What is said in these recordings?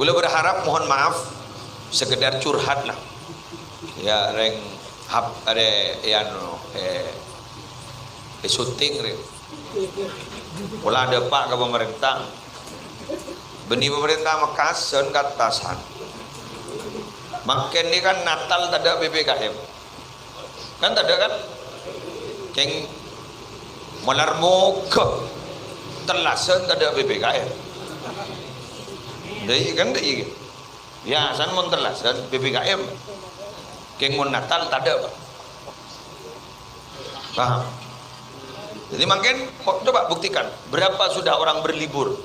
Kula berharap mohon maaf sekedar curhat lah. Ya reng hap ada yang syuting reng. Kula ada pak ke pemerintah. Beni pemerintah Makassar katasan. Makin ini kan Natal tak ada PPKM. Kan tak ada kan? Keng molar muka telasan tak ada PPKM. Dari kan dari ya san mon telasan PPKM. Keng mon Natal tak ada Pak. Paham? Jadi makin coba buktikan berapa sudah orang berlibur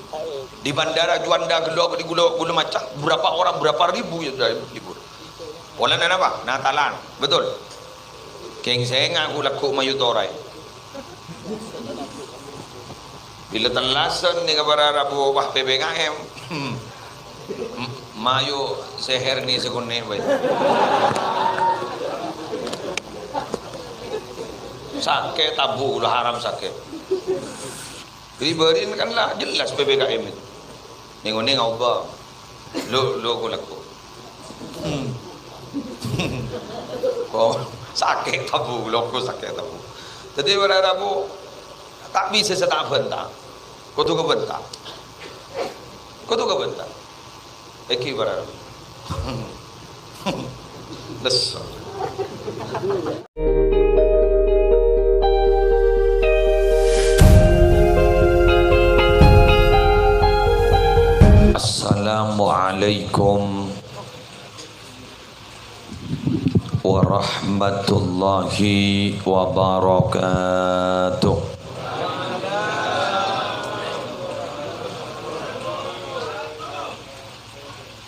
di bandara Juanda Gelo di Gula Macah, berapa orang, berapa ribu yang sudah berlibur. Polan apa? Natalan, betul. Keng saya ngaku laku mayutorai. Bila telasan ni kabar Rabu wah PPKM, mayu seher ni sekone baik. Sakit tabu udah haram sakit. Riberin kan lah jelas PPKM itu. Nengone ngubah. Lo aku laku. Kok sakit tabu, lo aku sakit tabu. Jadi berharap tak bisa saya tak bentak. Kau tu kebentak. Kau tu kebentak. Eki berharap. Des. Assalamualaikum warahmatullahi wabarakatuh.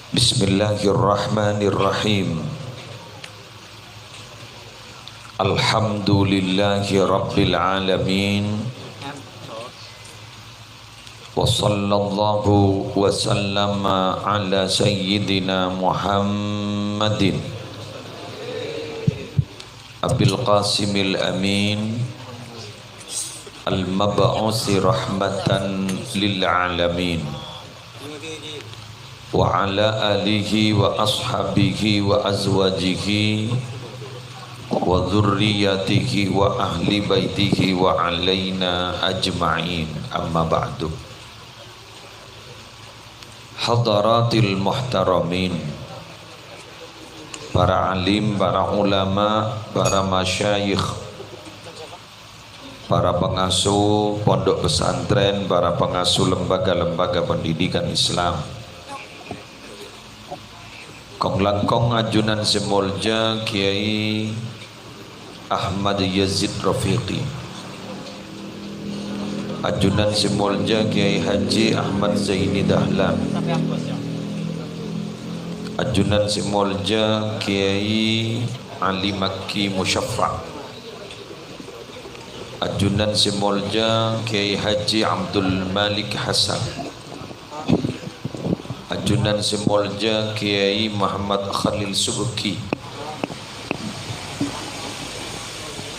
Bismillahirrahmanirrahim. Alhamdulillahi rabbil alamin. Wa sallallahu wa sallama ala sayyidina Muhammadin Abil Qasimil Amin al-mab'usi rahmatan lil alamin wa ala alihi wa ashabihi wa azwajihi wa dhurriyyatihi wa ahli baitihi wa alaina ajma'in, amma ba'du. Hadaratil muhtaramin, para alim, para ulama, para masyayikh, para pengasuh pondok pesantren, para pengasuh lembaga-lembaga pendidikan Islam, kong langkong ajunan semolja Kiai Ahmad Yazid Rafiqi, ajunan semolja Kiai Haji Ahmad Zaini Dahlan, ajunan semolja Kiai Ali Makki Musyaffa, ajunan semolja Kiai Haji Abdul Malik Hasan, ajunan semolja Kiai Muhammad Khalil Subki,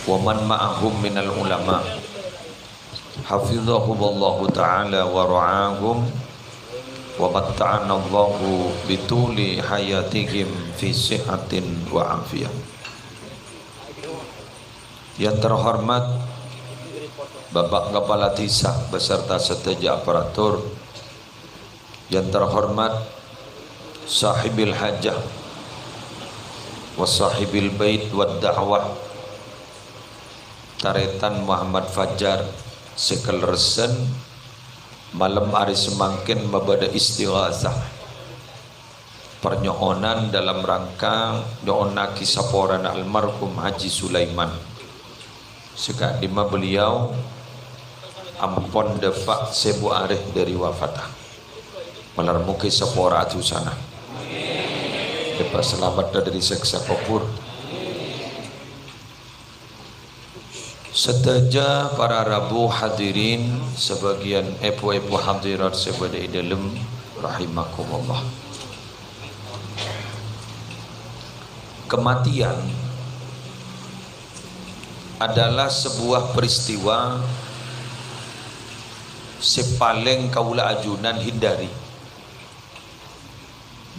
wa man ma'ahum minal ulama hafizahumullahu ta'ala wa ra'ahum wa matta'ana Allahu bituli hayatihim fi sihatin wa afiyah. Yang terhormat Bapak Kepala Desa beserta setuju aparatur, yang terhormat sahibil hajah wa sahibil bait wa da'wah Taretan Muhammad Fajar sekelersen malam hari semangkin mabada istighazah pernyohonan dalam rangka doona kisaporan almarhum Haji Sulaiman sekadima beliau ampon depak sebu arih dari wafatah melarmuki sapora atusana depak selamat dari seksa kubur. Setaja para rabu hadirin sebagian epo-epo hadirat sebada dalam rahimakumullah. Kematian adalah sebuah peristiwa sepaling kaula ajunan hindari.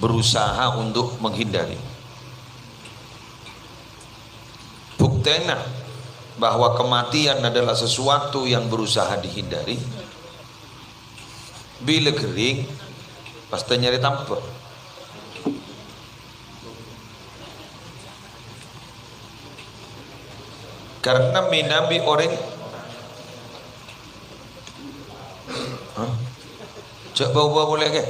berusaha untuk menghindari. Buktena bahwa kematian adalah sesuatu yang berusaha dihindari. Bila kering pasti nyari tampak. Karena minabi orang cak bau-bau boleh ke?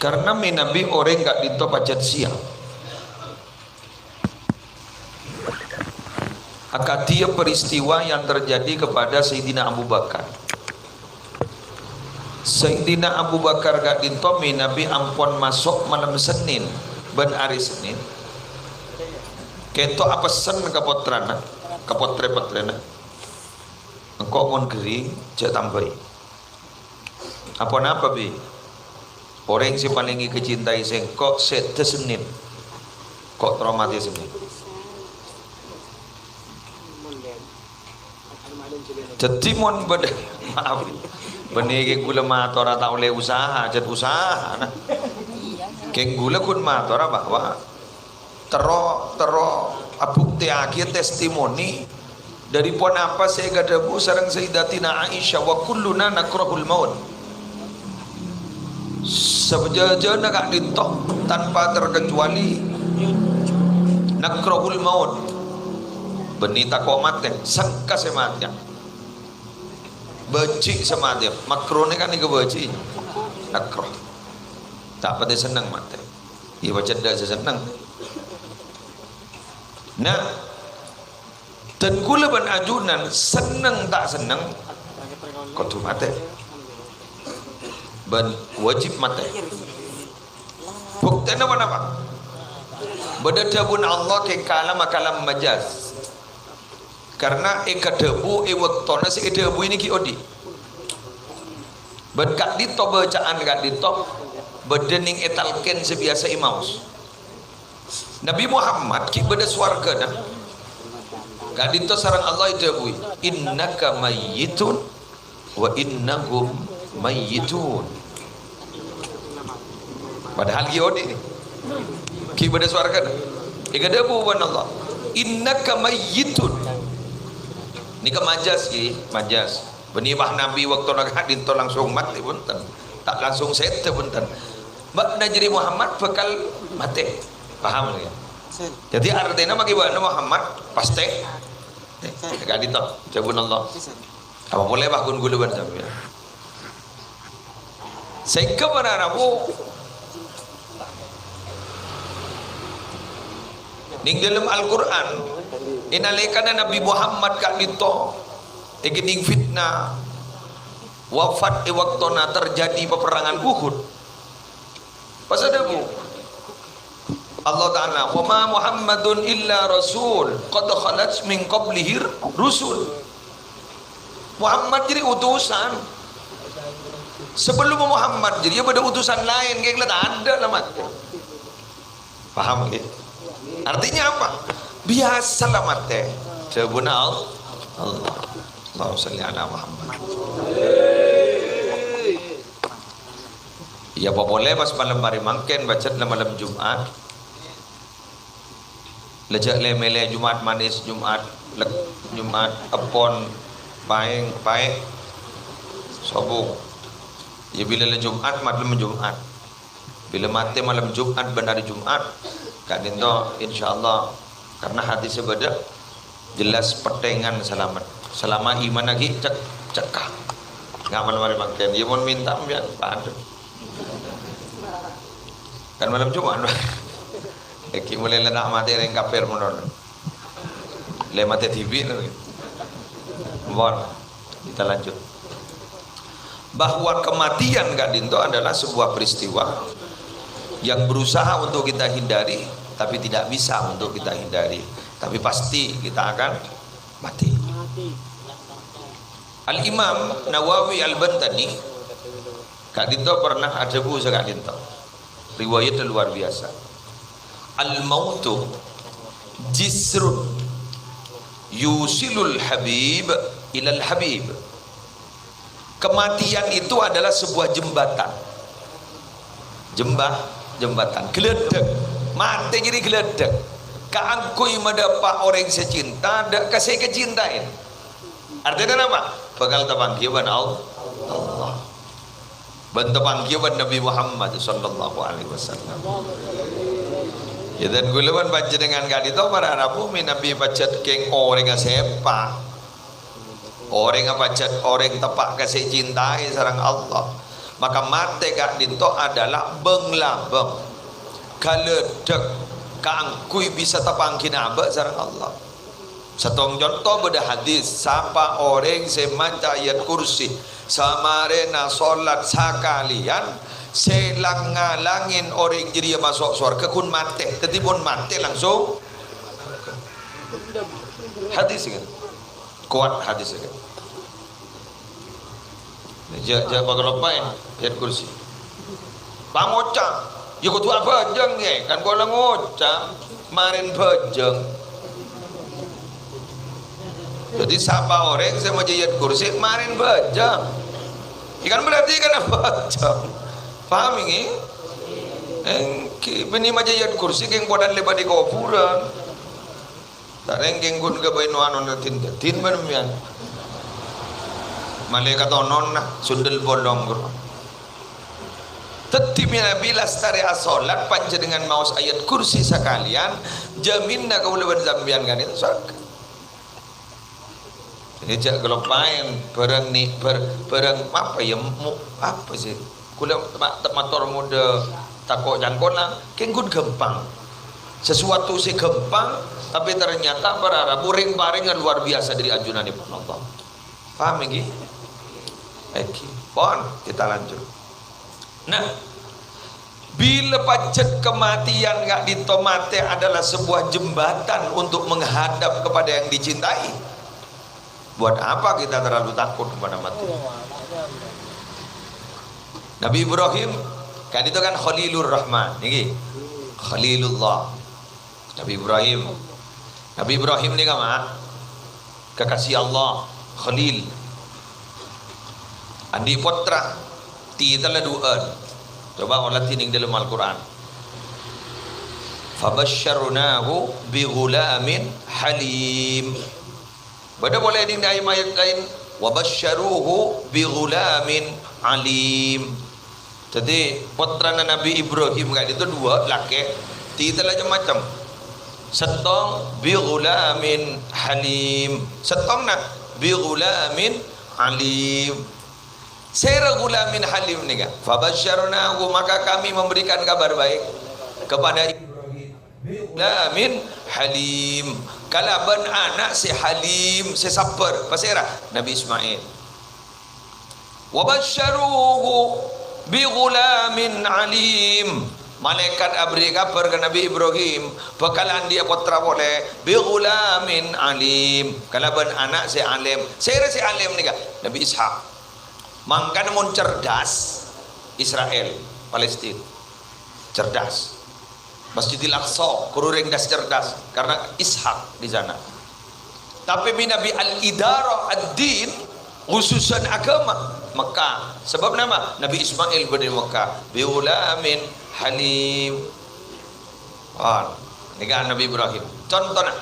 Karena minabi orang gak ditop pajat siang. Akatia peristiwa yang terjadi kepada Sayyidina Abu Bakar. Sayyidina Abu Bakar gak ditop minabi ampun masuk malam Senin ben hari Senin. Keto apa sen ke potrana, ke potre-potrena. Engkau mon kering, cek tambahi. Apa bi? Orang si paling kecintai sing kok set Senin, kok traumatis Senin. Jadi mon beda, maaf. Benegi gula matora tak oleh usaha, jad usaha. Nah, keng gula kun matora bahwa tero abukti akhir testimoni dari pon apa saya gadabu sareng Sayyidatina Aisyah wa kulluna nakrahul maut. Sebejana kak dintok tanpa terkecuali nakrahul maut. Benita komat sangka sematnya. Benci sematnya. Makrone kan iku benci. Nakrah. Tak pada senang mate. Iya baca dak senang. Nah, dan kula ban ajunan seneng tak seneng kudu mate. Ben wajib mate. Buktena apa? Bedadabun Allah ke kalam majaz. Karena debu waktona si debu ini ki odi. Ben kak ditop bacaan kak ditop bedening etalken sebiasa imaus. Nabi Muhammad ki beda swarga dah. Gak dinto sarang Allah itu bui. Innaka mayyitun wa innahum mayyitun. Padahal ki odi ki beda swarga dah. Ika debu wan Allah. Innaka mayyitun. Ni ka majas ki, majas. Benibah Nabi waktu nak dinto langsung mati punten. Tak langsung sete punten. Mbak Najri Muhammad bakal mati. Paham ya? Jadi artinya bagi Muhammad pasti gak ditop jabun Allah apa boleh bahkan guluban sampai sehingga menaramu ning dalam Al-Quran inalikana Nabi Muhammad gak ditop ikining fitnah wafat waktona terjadi peperangan Uhud pas ada bu Allah Ta'ala wa ma Muhammadun illa rasul qad khalat min qablihi rusul. Muhammad jadi utusan sebelum Muhammad jadi ada utusan lain kayak tak ada lah mat. Paham gitu? Artinya apa? Biasa lah mat teh sebuna Allah Allahumma sholli ala Muhammad. Ya boleh pas malam hari mangken baca malam Jumat lejak lemele Jumat manis Jumat Jumat epon paeng paek sobung ya bila le Jumat malam Jumat bila mati malam Jumat benar Jumat kak dinto insyaallah karena hati sebeda jelas pertengan selamat selama iman lagi cekah nggak malam hari mangken dia mau minta biar padu kan malam Jumat Eki mulai lenak mati yang kafir menurut le mati TV lagi. Bon, kita lanjut. Bahwa kematian gak dinto adalah sebuah peristiwa yang berusaha untuk kita hindari, tapi tidak bisa untuk kita hindari. Tapi pasti kita akan mati. Al-Imam Nawawi Al-Bantani Kak Dinto pernah ada buku Kak Dinto. Riwayat luar biasa. Al-mautu jisrun yusilul habib ilal habib. Kematian itu adalah sebuah jembatan. Jembatan. Geledek. Mati jadi geledek. Kaangkui mendapat orang yang secinta, dak kasih kecintain. Artinya apa? Bakal terpanggilan Allah. Bentuk panggilan Nabi Muhammad sallallahu alaihi wasallam. Ya dan gulawan baca dengan kali itu para Arabu Nabi baca keng orang yang sepa. Orang yang baca orang tepak kasih cintai sarang Allah. Maka mate kak dinto adalah benglabeng kaledek kaangkui bisa tapangkin abad sarang Allah. Setong contoh beda hadis siapa orang semaca ayat kursi samarena solat sakalian selang ngalangin orang jadi masuk surga kun mate tetipun mate langsung hadis kan kuat hadis kan. Jangan bagai ayat kursi. Pangoca, ya kau tuh bajang ya, kan kau ngoca, marin bajang. Jadi siapa orang saya mau ayat kursi, marin bajang. Ikan berarti kan bajang. Paham ini? Bini maja ayat kursi, keng bodan lebar di kuburan. Tak rengking gun ke bayi nuan natin tin bermian. Malaikat onon sundel bolong bro. Tetipnya bila stari asolat panjenengan maus ayat kursi sekalian jaminna kau lebar zambian kan itu sak. Ini jak gelopain perang ni perang apa ya apa sih? Kula motor muda takok jangkona kenggun gempang. Sesuatu si gempang tapi ternyata berarah buring-baringan luar biasa dari anjuran Ibn Allah. Paham ini? Oke, pon kita lanjut. Nah, bila pacet kematian gak ditomate adalah sebuah jembatan untuk menghadap kepada yang dicintai. Buat apa kita terlalu takut kepada mati? Nabi Ibrahim kan itu kan Khalilur Rahman, ini Khalilullah. Nabi Ibrahim ni kan kekasih Allah, Khalil. Andi putra ti taladuan. Coba Allah tining dalam Al-Quran. Fabasyarnahu bi ghulamin halim. Bada boleh di ayat lain wa basyaruhu bi ghulamin alim. Jadi putra Nabi Ibrahim kan itu dua laki ti macam. Setong bi ghulamin halim. Setong nak bi ghulamin alim. Sera gulamin halim ni kan. Fabasyarnahu maka kami memberikan kabar baik kepada Ibrahim. Gulamin halim. Kalaban anak si halim, si sabar. Pasira Nabi Ismail. Wabasyaruhu bi gulamin alim. Malaikat abri kabar ke Nabi Ibrahim, bakalan dia putra boleh bi gulamin alim. Kalaban anak si alim. Sera si alim ni kan. Nabi Ishak. Mangka namun cerdas Israel, Palestina cerdas. Masjidil Aqsa kurureng das cerdas karena Ishak di sana. Tapi Nabi al-Idara ad-din khususan agama Mekah. Sebab nama Nabi Ismail berada di Mekah. Bi ulamin halim. Ini kan Nabi Ibrahim. Contohnya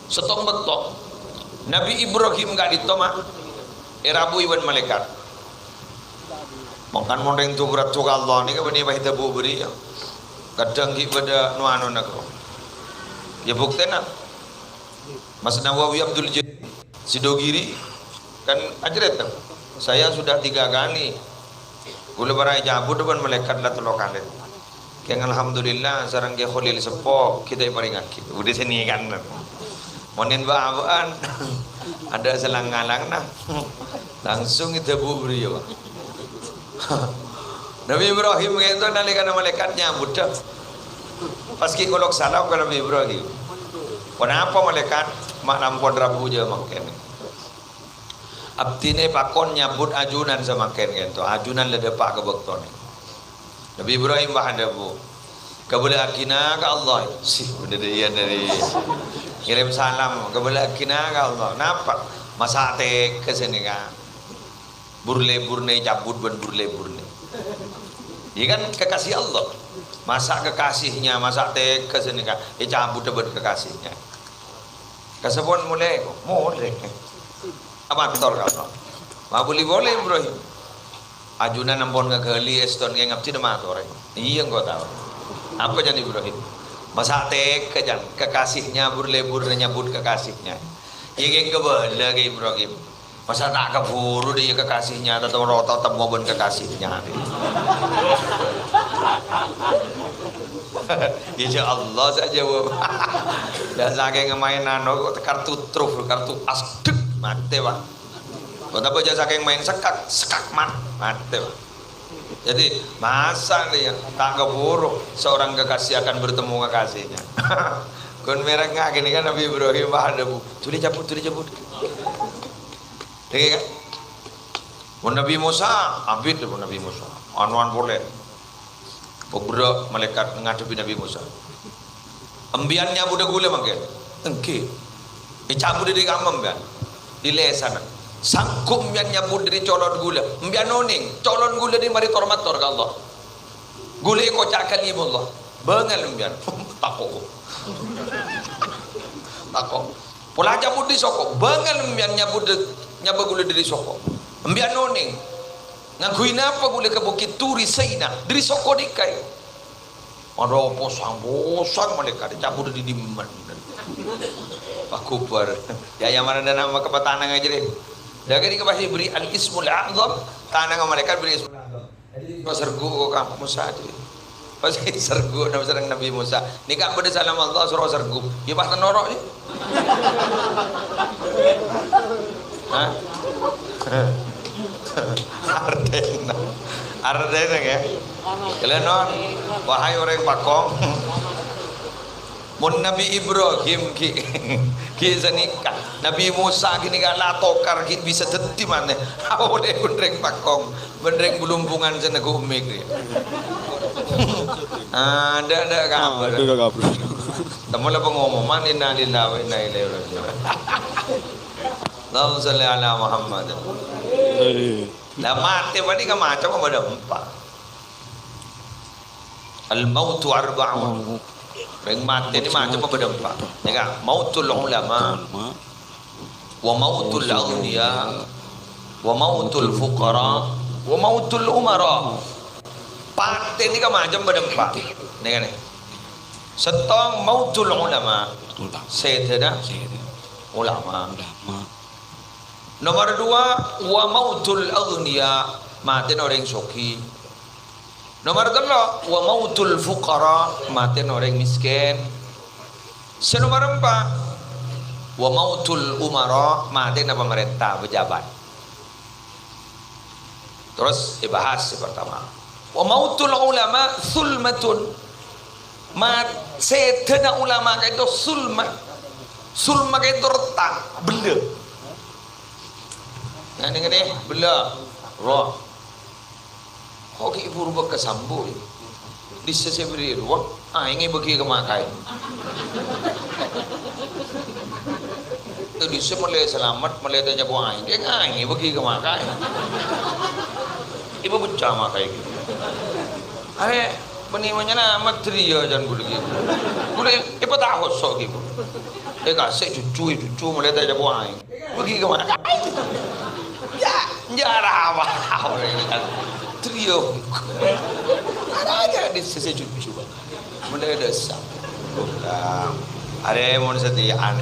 setong betok Nabi Ibrahim gak ditoma erabu iwan malaikat. Makan mondeng tu berat tu Allah ni kan bani bahita bu beri ya. Kadang kita nuanu nak. Ya bukti nak. Mas Nawawi Abdul Jadid Sidogiri kan ajret. Saya sudah 3 kali. Gula barai jabut depan malaikat lah tolong kalian. Keng alhamdulillah sarang ke Khalil sepo kita iparingaki. Udah sini kan. Monin bawaan ada selang ngalang nah. Langsung kita bu beri ya. Nabi Ibrahim itu nalikan malaikatnya budak. Paski kolok salam ke Nabi Ibrahim. Kenapa malaikat mak nampon rabu je makan. Abdi ni pakon nyambut ajunan sama ken gitu. Ajunan lede pak ke bekton. Nabi Ibrahim bahada bu. Kabula akina ke Allah. Sih udah dia dari kirim salam. Kabula akina ke Allah. Napa? Masate ke sini kan. burle-burne cabut ben burle-burne. Dia kan kekasih Allah. Masa kekasihnya, masa teka sini kan, cabut ben kekasihnya. Kasabon mulai, apa aktor kau? Ma boleh Ibrahim. Ajunan nampon ngakali eston ngap tidak mator. Iya kau tahu. Apa jadi Ibrahim? Masa teka jan kekasihnya burle-burne nyabut kekasihnya. Iya kebala ke Ibrahim. Masa tak keburu dia kekasihnya atau roto temu ben kekasihnya. Insya Allah saya jawab. Dan saking mainan kartu truf, kartu asdek mati pak. Kenapa aja saking main sekak mati pak. Jadi masa dia tak keburu seorang kekasih akan bertemu kekasihnya. Kon merek nggak gini kan Nabi Ibrahim ada bu. Tuli cabut. Oke kan? Nabi Musa, abid Nabi Musa. Anuan boleh. Beberapa malaikat menghadapi Nabi Musa. Ambiannya budak gula makan. Engke. Cabut dari kamam kan. Di lesana. Sangkum yang nyabut dari colon gula. Ambian noning. Colon gula di mari tormator ke Allah. Gula kocak kalimullah. Bengal ambian. Takok. Pola cabut di soko. Bengal ambian nyabut gula dari soko. Ambian noning. Ngakuin apa gula ke Bukit Turi Saina dari soko dikai. Ada posang mereka cabut di diman. Aku per. Ya yang mana nama kepatanang aja deh. Jaga di kasih beri al ismul a'zam tanang mereka beri ismul a'zam. Jadi sergu kok Musa aja. Pasti sergu nama serang Nabi Musa. Nikah pada salam Allah suruh sergu. Ya pas norok ni. Hah? Ardena ya. Kelenon wahai orang pakong. Mun Nabi Ibrahim ki senikah. Nabi Musa gini kan latokar ki bisa deti mana. Awale bendreng pakong, bendreng bulumpungan sana ku umik dia. Ada kabar. Ada kabar. Temulah pengumuman inna lillahi wa inna ilaihi raji'un. Allahumma shalli ala Muhammad. Lah mati tadi ka macam apa empat. Al mautu arba'un. Reng mati ni macam apa empat. Ya kan? Mautul ulama wa mautul aghniya wa mautul fuqara wa mautul umara. Mati ni ka macam empat. Ni kan? Setong mautul ulama. Sedena ulama. Nomor dua, wa mautul aghniya, mati orang soki. Nomor tiga, wa mautul fuqara, mati orang miskin. Senomor empat, wa mautul umara, mati pemerintah pejabat. Terus dibahas yang pertama. Wa mautul ulama sulmatun. Setena ulama itu sulmat. Sulmat itu retak, benda. Nah ni bela roh. Kau ke ibu rubah kesambul. Di sesi beri ruang. Ingin bagi kemakai. Di sesi mulai selamat mulai tanya buang aing. Dia ingin bagi kemakai. Ibu pecah makai. Ayah penimanya nama tria jangan gue lagi. Gue ibu tahu sok ibu. Kasih cucu mulai tanya buang aing. Bagi kemakai. Jarang apa trio ada di sisi cucu mulai desa ada mau setiaan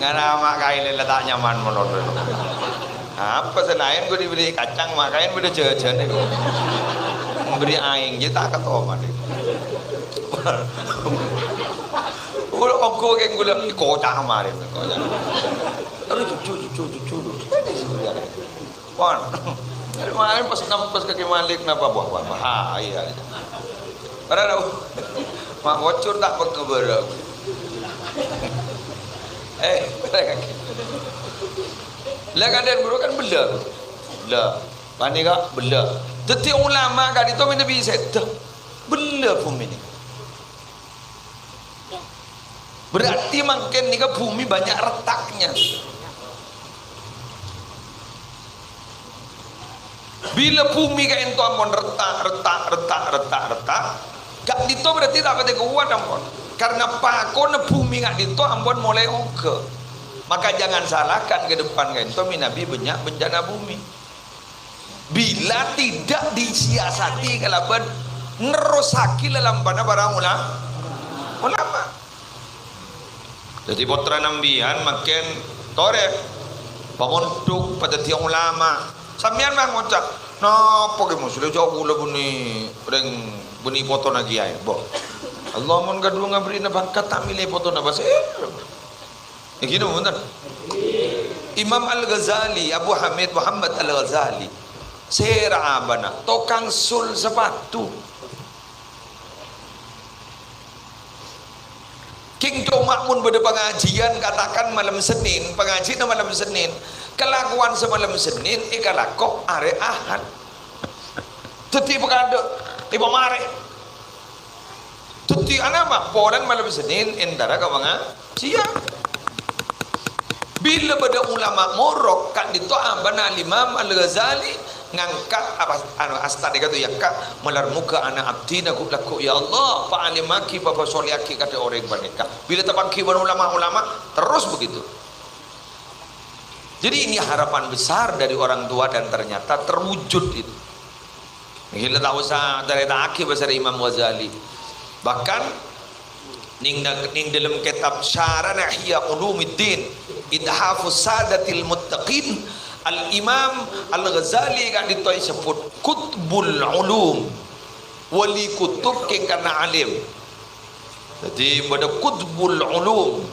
nggak nama kain letak nyaman menurut apa selain gue diberi kacang makain udah jajan itu beri aing jadi tak ketawa deh udah ogo yang gue lihat kocak kemarin kocak aduh cucu wan kemarin pas kaki malik napa buah iya pada tahu mak bocor tak berkeberang kaki lah kadang guru kan bela pani kak bela teti ulama kak itu minta bisa bela pun ini berarti makin ni ke bumi banyak retaknya. Bila bumi ka ento ampun retak, gak dito berarti tak pati kuat ampun. Karena pakon bumi gak dito ampun mulai oke. Maka jangan salahkan ke depan ka ento minabi banyak bencana bumi. Bila tidak disiasati kalaban nerosaki dalam pada para ulama. Jadi putra nambihan makin torek pamonduk pada tiang ulama. Sampeyan mah ngocak, napa ge musuh jauh kula buni reng buni foto na kiai, bo. Allah mun gadua ngabri na bangkat tak milih foto na basa. Ya gitu bener. Imam Al-Ghazali, Abu Hamid Muhammad Al-Ghazali, sera abana, tokang sul sepatu. King Cuma mun beda pengajian katakan malam Senin, pengajian malam Senin, kelakuan semalam Senin, ikalakok are Ahad. Tuti pekado, tiba mare. Tuti anama, polan malam Senin, endara ka pengajian. Bila beda ulama morok kan dito abana Imam Al-Ghazali ngangkat apa asta dia kata ya kak melar muka anak abdi nak laku ya Allah pak alimaki papa soliaki kata orang baneka bila terpangki ulama-ulama terus begitu. Jadi ini harapan besar dari orang tua dan ternyata terwujud itu. Kita tak usah dari taki besar Imam Ghazali. Bahkan ning dalam kitab Syarah Ihya Ulumuddin Idhafus Sadatil Muttaqin Al-Imam Al-Ghazali kan ditoi sebut Kutbul Ulum wali kutub king karena alim. Jadi pada Kutbul Ulum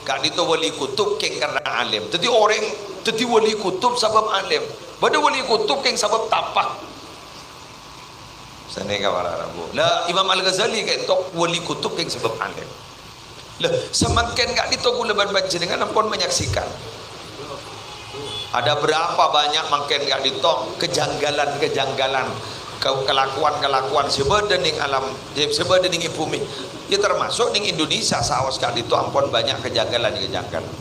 kan ditoi wali kutub king karena alim. Jadi orang jadi wali kutub sebab alim. Pada wali kutub king sebab tapak. Sana ka para Rabu. Lah Imam Al-Ghazali kan tok wali kutub king sebab alim. Lah semakin gak ditoi kula baca dengan ampun menyaksikan. Ada berapa banyak makin gak ditok kejanggalan-kejanggalan kelakuan-kelakuan sebedening alam sebedening bumi ya termasuk ning Indonesia saos gak ditok ampun banyak kejanggalan-kejanggalan.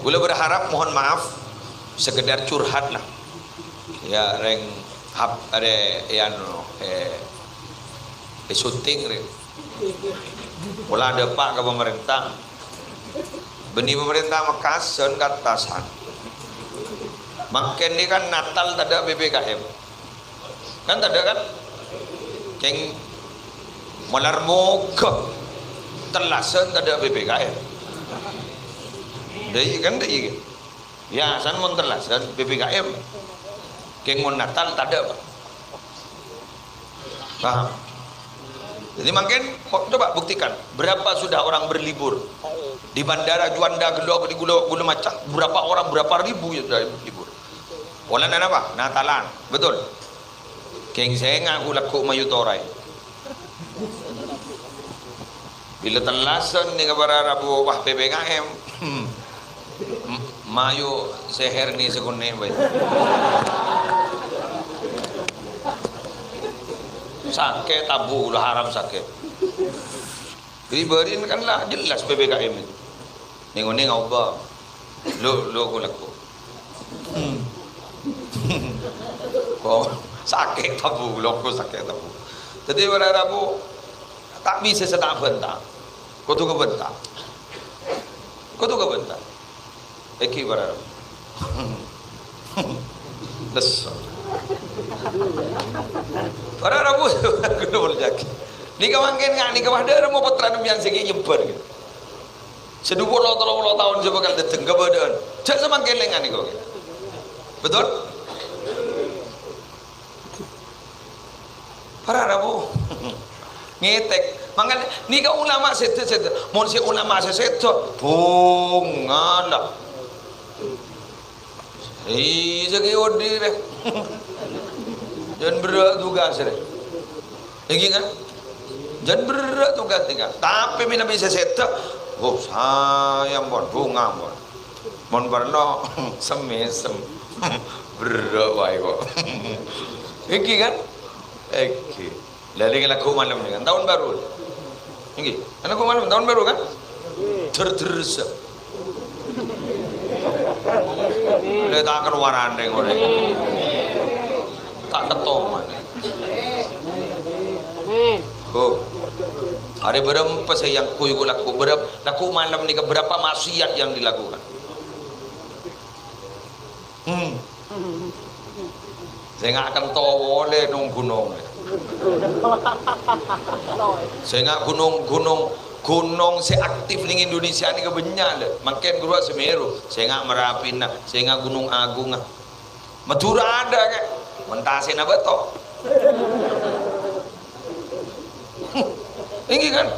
Gula berharap mohon maaf sekedar curhat lah ya reng hap ada yang syuting reng pula ada pak ke pemerintah benih pemerintah Makassar katasan makin ini kan Natal tak ada PPKM kan tak ada kan keng malar moga telasan tak ada PPKM dari kan dari ya san mon telasan PPKM keng mon Natal tak ada paham. Jadi makin coba buktikan berapa sudah orang berlibur di bandara Juanda Gedok di Gula Macah berapa orang berapa ribu ya sudah berlibur. Polan apa? Natalan, betul. Keng saya ngaku laku mayutorai. Bila telasan ni kabar Rabu wah PPKM, mayu seher ni sekunne baik. Sakit tabu ulah haram sakit. Jadi berin kan lah jelas PPKM itu. Ning-ning ngobah. Lo aku laku. Kok sakit tabu, loko sakit tabu. Jadi pada Rabu tak bisa setak bentak. Kau tu kebentak. Kau tu kebentak. Eki pada Rabu. Les. Pada Rabu kena berjaki. Ni kawangken ngak ni kawah dah mau putra yang segi nyebar gitu. Sedupur lo tahun coba kali datang ke badan. Cak semakin lengan ni kau. Betul? Para Rabu ngetek. Mangan ni ka ulama sete. Mon si ulama sete bunga lah. Segi odi deh. Jangan berat tugas deh. Lagi kan? Jangan berat tugas tinggal. Tapi mina bisa sete. Oh sayang bon bunga bon. Mon barno semesem. Berat wae kok. Iki kan? Iki. Lalu kita laku malam ni kan tahun baru. Iki. Kan laku malam tahun baru kan? Terus. Letakkan waran deng orang. ketoman. Oh. Ada berapa saya yang kuy laku berapa laku malam ni berapa maksiat yang dilakukan. Saya nggak akan tahu oleh gunung. Saya nggak gunung seaktif di Indonesia ni kebanyak le. Makin Gurua Semeru, saya nggak Merapi nah, saya nggak Gunung Agung nah. Madura ada kan, mentasin apa toh? Ini kan,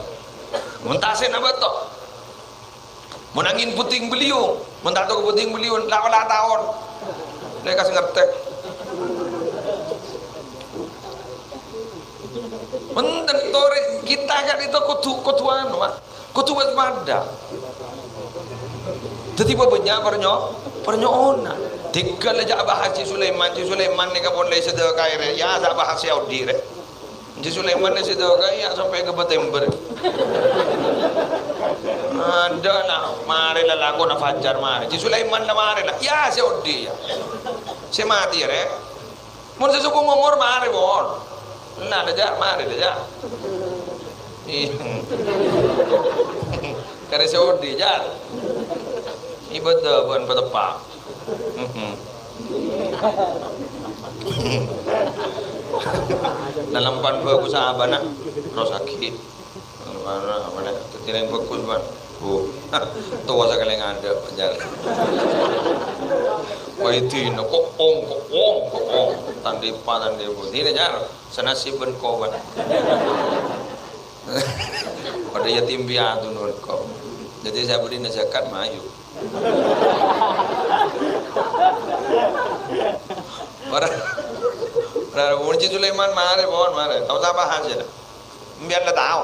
mentasin apa toh? Menangin puting beliung, mentato ke puting beliung, lah tahun. Dia kasih ngetek. Menten tore kita kan itu kutuan, kutuan pada. Tiba banyak pernyona. Tiga aja Abah Haji Sulaiman ni kapon lay sedekah re. Ya sa Abah Haji Audi re. Haji Sulaiman ni sedekah ya sampai ke September. Ada lah, mari lah laku na fajar mari. Haji Sulaiman na mari lah. Ya si Audi ya. Si mati re. Mun sesuku ngomor mari bon. Nah, dah mari dah. Karena saya odi jar. Ibadah bukan bertepak. Dalam pan bagus sahabat nak rosaki. Mana tertireng bagus ban. Tua sekali ada jar. Waitin kok ong tandi ini jar senasibun kawan. Pada yatim piatu nur kau. Jadi saya beri nasihat maju. Orang Haji Sulaiman mari tahu apa hasil? Biarlah tahu.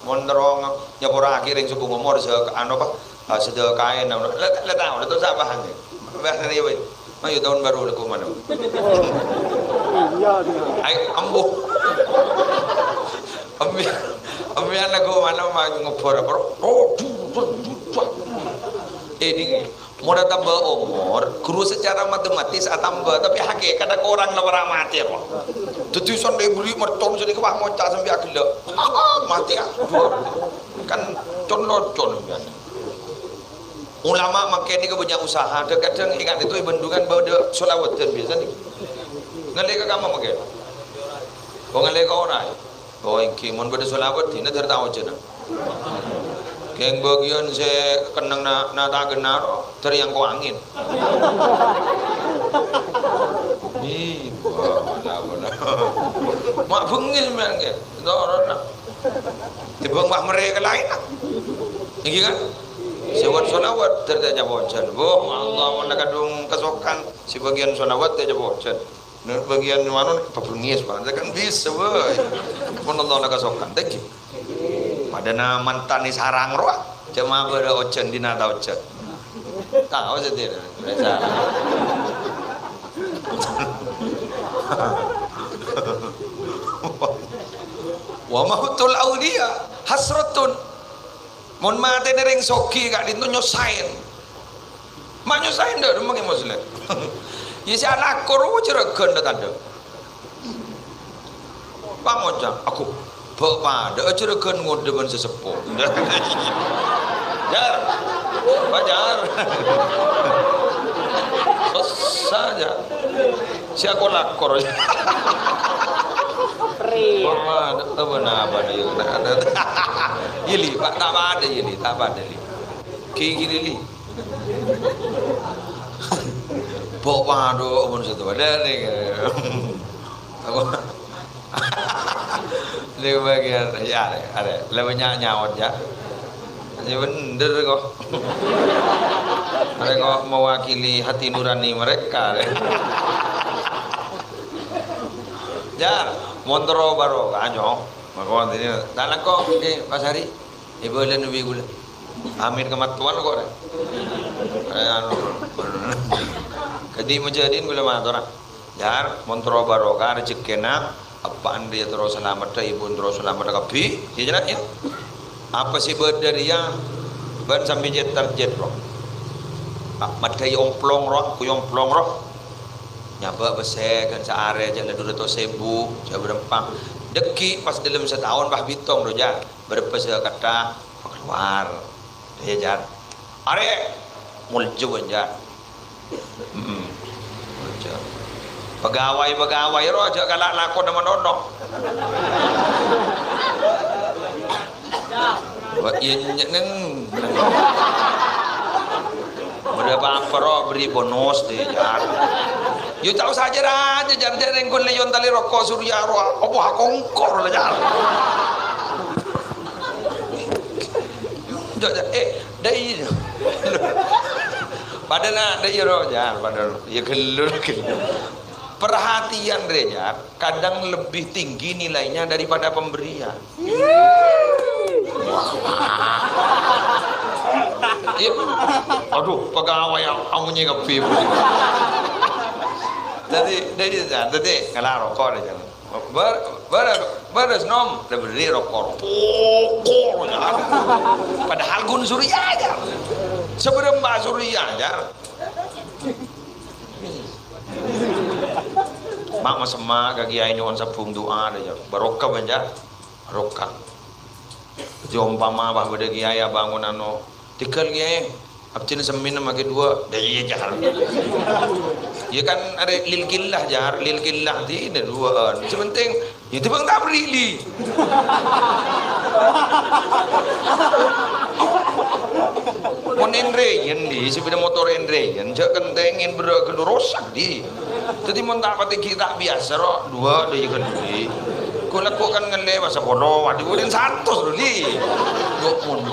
Mondrong nyapora akhir yang subuh ngomor sedekain lah tahu tahu apa hasil? Bahasa dia baik. Ayo tahun baru aku mana? Ayo ambuh. Ambian aku mana maju ngopor. Ini mau tambah umur, guru secara matematis tambah, tapi hakikat ada orang nak mati apa? Tutusan dia beri merton jadi kebah mocak sampai akhir mati kan con biasa. Ulama makin ni banyak usaha, kadang ingat itu bendungan bawa solawat dan biasa ni. Ngalih ke kamu makin? Kau ngalih ke orang? Kau ingki mun pada solawat ni, nak tertawa je nak. Keng bagian saya kenang nata genar teriang ko angin. Ih, mana. Mak bengis memang ke. Dorona. Tibang mak mereka lain. Iki kan? Sewat solawat tertanya bocan. Boh Allah mana kadung kesokan si bagian solawat tertanya bocan. Bagian mana pabengis banget kan bisa boy. Pun Allah nak kesokan. Thank you. Padana mantan ni sarang roh cuma ber ocean di nada ocean tahu saja biasa wa mautul aulia hasratun mun mate nering soki kak dintu nyosain mak nyosain dah rumah muslim ya si anak koru ceregen dah tanda pamojang aku pada ceregen ngodeban sesepuh. Jar. Bajar. Saja. Si aku lakor. Pria. Apa dia ada. Yili, Pak tak ada yili, tak ada yili. Ki li. Bawa do pun satu ada ni. Aku Dia bagian ya ada lebih nyawat ya. Ini bener kok. Mereka mewakili hati nurani mereka. Ya, montro baru kanyo. Maka ini dalam kok Pak Sari. Ibu le nubi gula. Amin kematuan kok. Anu. Kadi mujahidin gula matora. Jar montro baru ka rezekina apaan dia terus selamat dah ibu terus selamat dah kapi ya jenak ya apa sih berdaria ban sambil jet tarjet roh matai omplong roh ku omplong roh nyabak besek kan seare jalan dulu atau sebu jauh berempang deki pas dalam setahun bah bitong doja berapa kata keluar dia jar are mulju aja mulju pegawai roh aja galak lakon nama nono buat neng berapa apa beri bonus deh jar you tahu saja aja jar renggon leyon tali rokok surya roh apa hakongkor lah jar dai padahal dai roh jar padahal ya gelur perhatian deh jar kadang lebih tinggi nilainya daripada pemberian. Aduh pegawai yang amunya kapi tadi kalau rokok aja beres nom udah berdiri rokok pokoknya padahal gun surya aja sebelum mbak surya aja mak masema kaki ayo nyon sabung doa aja barokah aja barokah jompama bah beda kiai bangun anu tikal kiai abcin semin make dua dari jahar ya kan ada lil killah jahar lil killah di dua sepenting itu bang tak beri mon enreyen di sepeda motor enreyen jak kentengin rosak di jadi mon tak pati kita biasa ro dua dia kan di kau lakukan ngele masa bodoh wadi udin 100 dulu di mon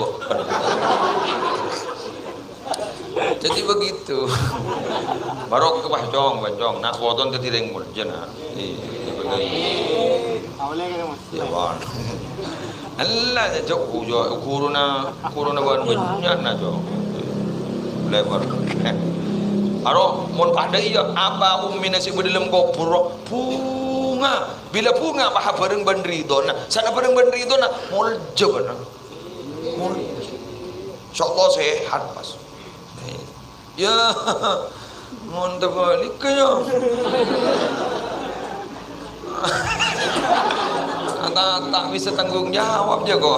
jadi begitu barok ke bacong nak boton ke tireng mulja nak ya bon Allah jauh kuruna ban banyak na jauh lebar aro mon pada iya apa ummi nasi bedalam kopro bunga bila bunga bah bareng ban ridona sana bareng ban ridona mulja bana mulja insyaallah sehat pas ya mantap balik kaya tak bisa tanggung jawab jago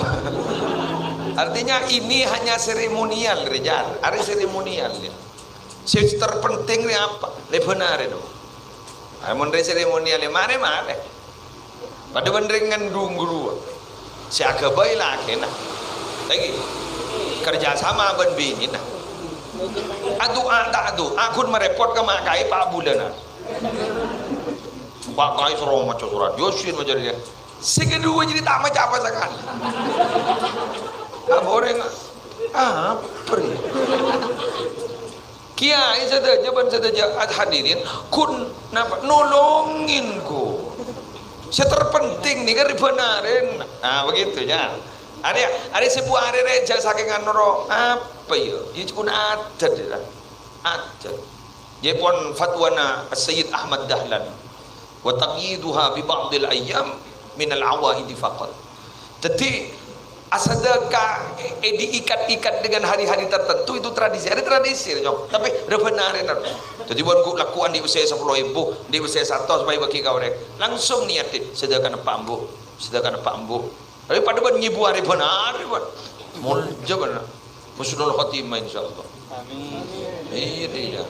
artinya ini hanya seremonial Rijal hari seremonial ya terpenting ni apa le benar itu amun re seremonial le mare pada bandringan guru si agabai lah kena lagi kerja sama ben bini nah adu akun merepot ke makai pak bulan pak kai suruh macam surat yosin macam dia si kedua jadi tak macam apa sekali orang apa kiai saja hadirin kun napa nolongin ku saya terpenting nih kan benarin begitu ya ada sebuah hari reja saking anoro apa ya itu pun ada dia pun fatwana Sayyid Ahmad Dahlan wa taqyiduha bi ba'dil ayyam min al-awaid faqat jadi asadaka diikat-ikat dengan hari-hari tertentu itu tradisi ada tradisi tapi benarin jadi buat lakukan di usia 10.000 di usia 100 supaya bagi kau langsung niatin sedekah pambu daripada nyibu hari benar mulja benar husnul khotimah insyaallah amin iya dia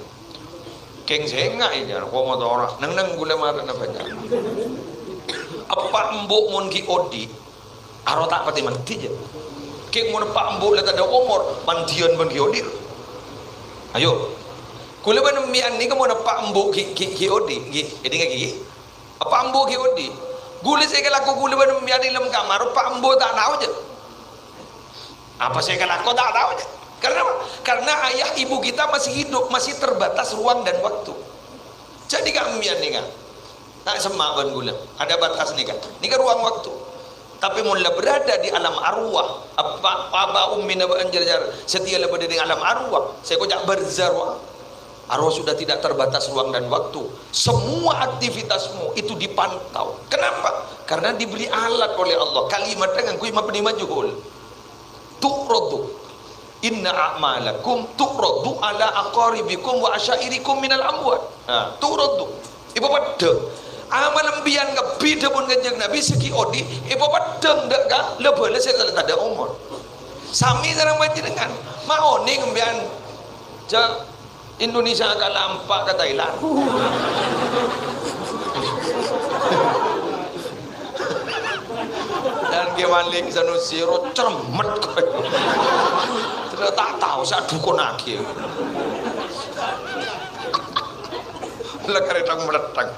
keng senga aja ko mo ora nang gula mara na baca apa mbok mon ki odi aro tak pati menti je keng mon pak mbok la ada umur mandian ban ki odi ayo kula ban mian ni ko mon pak mbok ki odi ki edinga apa mbok ki odi gule saya kalau gule ban mian di dalam kamar pak mbok tak tahu je apa saya kalau tak tahu je karena ayah ibu kita masih hidup, masih terbatas ruang dan waktu. Jadi kami nih kan, tak semak ban gula, ada batas nih kan. Ini kan ruang waktu. Tapi mula berada di alam arwah, apa ummi naba anjar setia berada di alam arwah. Saya kocak berzarwah. Arwah sudah tidak terbatas ruang dan waktu. Semua aktivitasmu itu dipantau. Kenapa? Karena diberi alat oleh Allah. Kalimat dengan kui mabni majhul. Tu'radu inna a'malakum tu'radu ala aqaribikum wa asyairikum minal amwat. Nah, tu'radu ibu padeng amal lembian ngebi dapun kanjeng Nabi segi odi ibu padeng dak ka lebele sekali tak ada umur sami sareng panjenengan mau ning ngembian ja Indonesia agak lampak ke Thailand. Dan kemaling sanusiro cermet kok. Tidak tak tahu saya dukun lagi. Lah karetang meletang.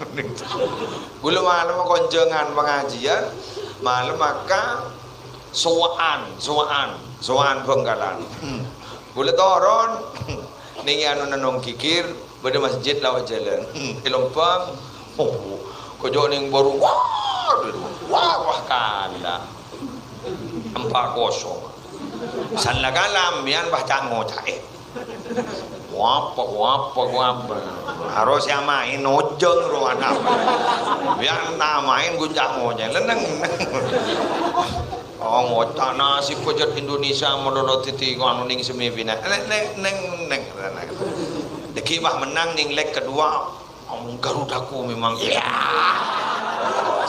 Gula malam konjengan pengajian, malam maka soaan Bengkalan. Gula toron ning anu nanong kikir pada masjid lawat jalan. Kelompang kojo ning baru wah kala 4-0 sanlagalam yan bahcango cae wapa harus yang main nojeng ruang apa yang main guncango nya leneng oh ngocak nasib pojok Indonesia monono titi anu ning semifinal neng dekibah menang ning leg kedua Garudaku memang ya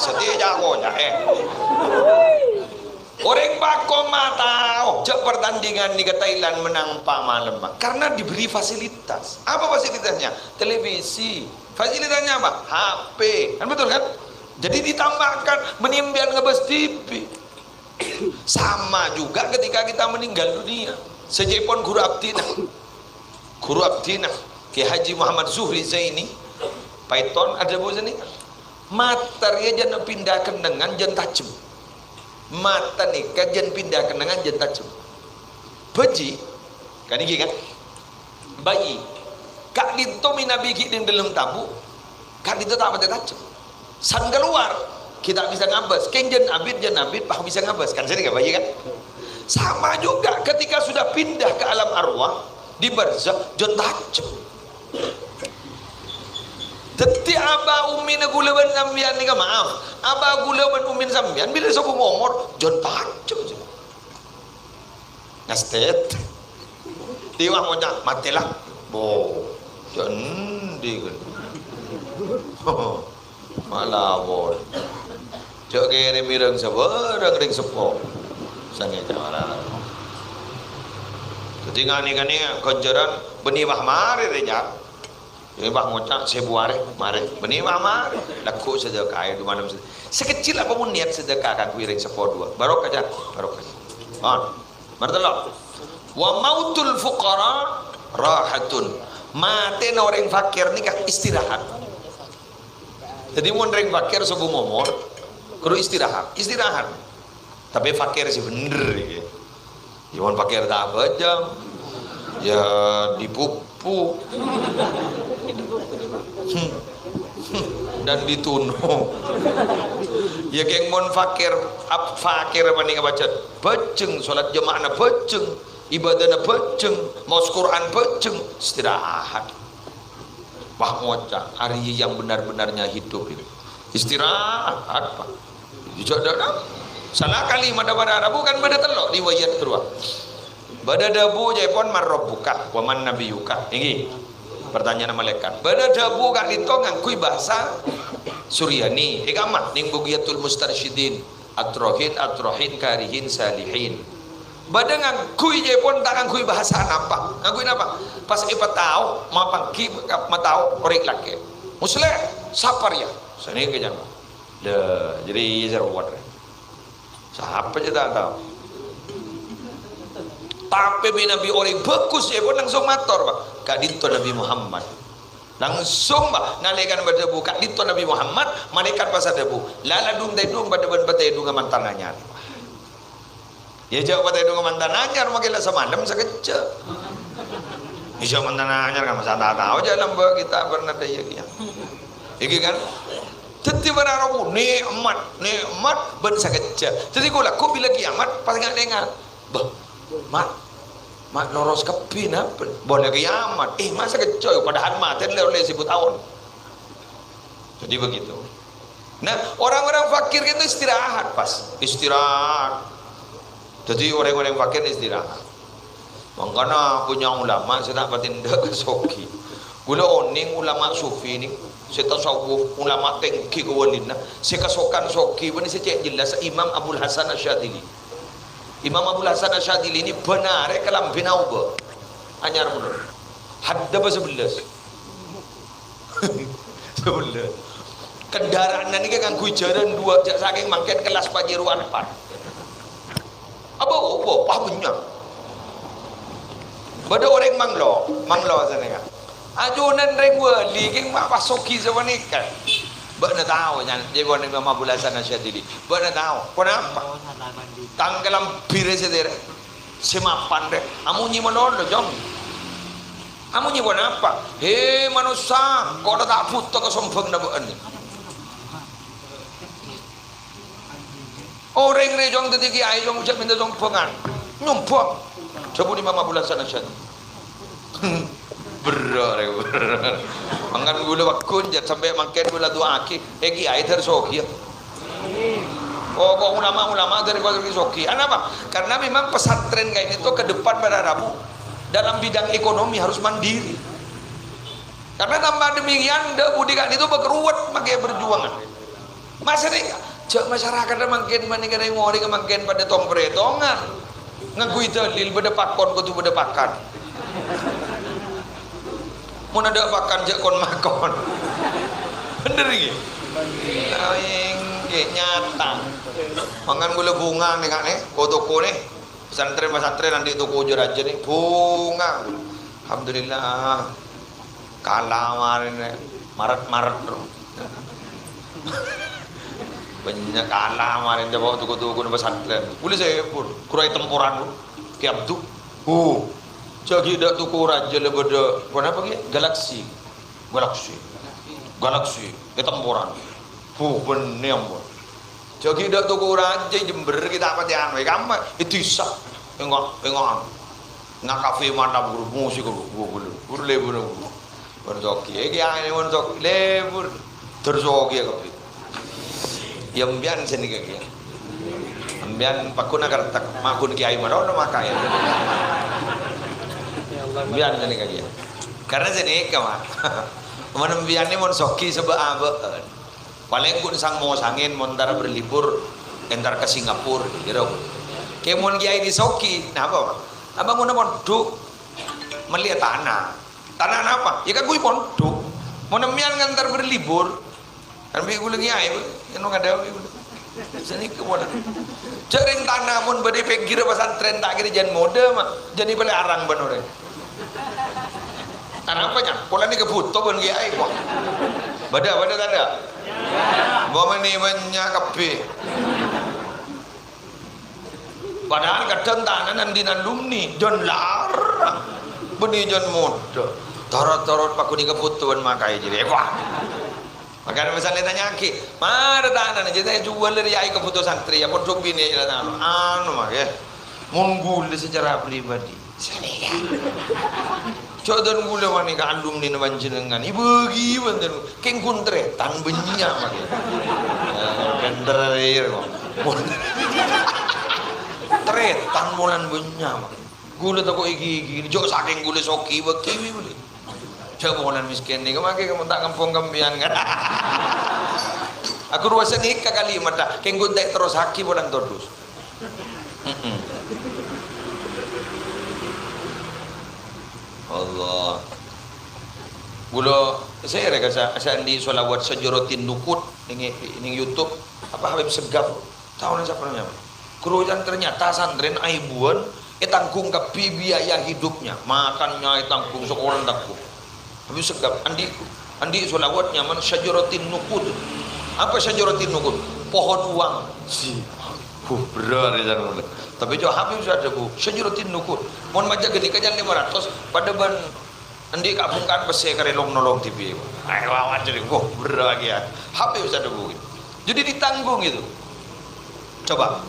setia jago ya orang bako mata cek pertandingan di Thailand menang Pak Malam karena diberi fasilitas. Apa fasilitasnya? Televisi. Fasilitasnya apa? HP. Kan betul kan? Jadi ditambahkan menimbian ngebes TV. Sama juga ketika kita meninggal dunia. Sejepon guru abdina Ki Haji Muhammad Zuhri Zaini Python ada bu sini materi jangan pindahkan dengan jangan tajam mata nikah jangan pindahkan dengan jangan tajam beji kan ini kan bayi kak dito minabi di dalam tabu kak dito tak ada tajam san keluar kita bisa ngabas keng jangan abid pak bisa ngabas kan sini gak bayi kan sama juga ketika sudah pindah ke alam arwah di barzakh jangan tajam. Teti aba umin gulaban sambian ni maaf. Aba gulaban umin sambian bila sopo ngomor jon tacu. Ngastet. Tiwah moja matilah. Bo. Jon di kan. Malawon. Jok kene mireng sabareng ring sepo. Sange jawara. Jadi ngani-ngani konjeran benih wah mari reja. Ini bah ngocak sebuare mari benih wah mari laku sedekah air di mana sekecil apapun niat sedekah kan piring sepo dua barokah aja barokah. Martelok. Wa mautul fuqara rahatun. Mati orang fakir ni kan istirahat. Jadi mun orang fakir sebu ngomor kudu istirahat. Tapi fakir sih bener iki. Jangan fakir tak bajam. Ya dipupu. Dan ditunuh. Ya geng mon fakir apa nih baca bejeng salat jamaah bejeng ibadahna bejeng maos Quran bejeng istirahat. Wah ngocak hari yang benar-benarnya hidup itu istirahat Pak. Dijadana salah kali mada bukan beda telok riwayat kedua. Bada dabu jaipon marrobuka waman nabiyuka. Ini pertanyaan malaikat. Bada dabu kak itu ngangkui bahasa Suryani. Ikamat ning bugiyatul mustarsyidin atrohin karihin salihin. Bada ngangkui jaipon tak ngangkui bahasa apa? Ngangkui apa? Pas ipa tahu mapangki matau orang laki. Muslim sapar ya. Sini kejan. Jadi zerwat. Siapa je tak tahu. Tapi Nabi orang bagus ya pun langsung mator Pak. Kak dito Nabi Muhammad. Langsung Pak ngalekan berdebu kak dito Nabi Muhammad malaikat pasal debu. Laladung tedung pada batedung mantan anyar. Ya jawab batedung mantan anyar makila semalam sekecil. Bisa mantan anyar kan masa tak tahu jalan kita pernah daya ya. Iki kan Teti berarabu nikmat ben sekecil. Jadi kulaku bila kiamat pas dengar. Bah mak noros kepin apa boleh kiamat masa kecil padahal mati oleh 1000 tahun. Jadi begitu. Nah orang-orang fakir itu istirahat pas istirahat. Jadi orang-orang fakir istirahat Mangkana punya ulama saya tak bertindak ke soki. Gula oning ulama sufi ni, saya tasawuf ulama tengki ke walina. Saya kasokan soki, ini saya cek jelas Imam Abdul Hasan Asyadili. Imam Abdul Hasan Asyadili ini benar kalam binauba. Anyar benar. Hadda ba 11. 11. Kendaraan ini kan nganggo jaran 2 jak saking mangket kelas Panjeruan 4. Apa pahamnya? Bada orang manglo sana kan. Ajunan reng wali king mak pasoki zaman ikan. Bak na tahu nya jego ni Imam Abdul Hasan Asyadili. Bak na tahu. Kenapa? Tanggalam bire sedere. Semapan deh. Amunyi menolong jom. Amunyi buat apa? Hei manusia, kau dah tak putar kesombong nak buat ni. Orang ni jong tadi kiai jong ucap minta sompongan. Nyumpang. Sebut Imam Abdul Hasan Asyadili. Berar. Angan gula bakun jat sampai makan gula dua aki. Kiai tersoki. Oh, kok ulama dari kau tersoki. Kenapa? Karena memang pesantren kayak itu ke depan pada Rabu dalam bidang ekonomi harus mandiri. Karena tambah demikian, dah budikan itu berkeruat pakai berjuangan. Masyarakat makin makin ngori makin pada tongpretongan. Ngakui dalil pada pakon kutu pada pakan. Mun ada pakan jak kon makon. Bener iki. Aing nyata. Mangan gula bunga nih kan toko nih. Pesantren nanti toko ujar aja nih bunga. Alhamdulillah. Kalah kemarin Maret banyak kalah kemarin coba toko pesantren. Boleh saya pun kurai temporan kiam tu. Jadi dak tuku raja lebeda apa ke galaksi ketemporan bener ampun. Jadi dak tuku raja Jember kita apa tian we kamu itu isak engok nak kafe mana musik guru lebur berjoki ini berjoki lebur terjoki kafe yang bian sini kaya bian pakuna kertak makun kiai mana makai bian ini kaya karena sini kemana mana bian ini mon soki sebab paling kun sang mau sangin montara berlibur entar ke Singapura gitu kayak mon kiai di soki nah apa abang mau mondok melihat tanah apa ya kan gue mondok mau nemian ngantar berlibur kan gue lagi kiai yang ada sini ke mana jaring tanah mun bade pinggir pesantren tak kira jan mode mah jadi boleh arang bener tanah apa nya pola ni kebuto pun kiai kok bada tanda bawa ni banyak kape padahal kadang tanah nanti alumni jan larang benih jan mode torot pakuni kebutuhan makai jadi kok makanya misalnya tanya ki, mana tanah ni? Jadi jual dari ayah keputusan santri, apa dok bini je lah anu makanya, munggul secara pribadi. Coba gula wani ke alumni nawan jenengan, ibu gi banten, keng kuntre tan benya makanya, kenderir kok, tretan bulan benya makanya, gula tak kau igi, jauh saking gula soki, bekiwi boleh. Coba orang miskin ni, kemakai kamu tak kampung kambian kan? Aku ruasa ni kali mata, kenggut tak terus haki orang todus. Allah. Gula saya reka saya di solawat sejurotin nukut ning YouTube apa Habib Segaf tahu siapa namanya? Kerujan ternyata santren aibuan tanggung ke biaya hidupnya, makannya tanggung sekolah tanggung. Habis Segaf andi solawatnya man syajaratin nukud. Apa syajaratin nukud? Pohon uang. Berar ya jangan. Tapi jo Habib sudah bu syajaratin nukud. Mon maja ketika jangan 500 pada ban andi kabungkan pese karelong nolong TV. Ai wawan jadi berar lagi ya. Habib sudah bu. Jadi ditanggung itu. Coba.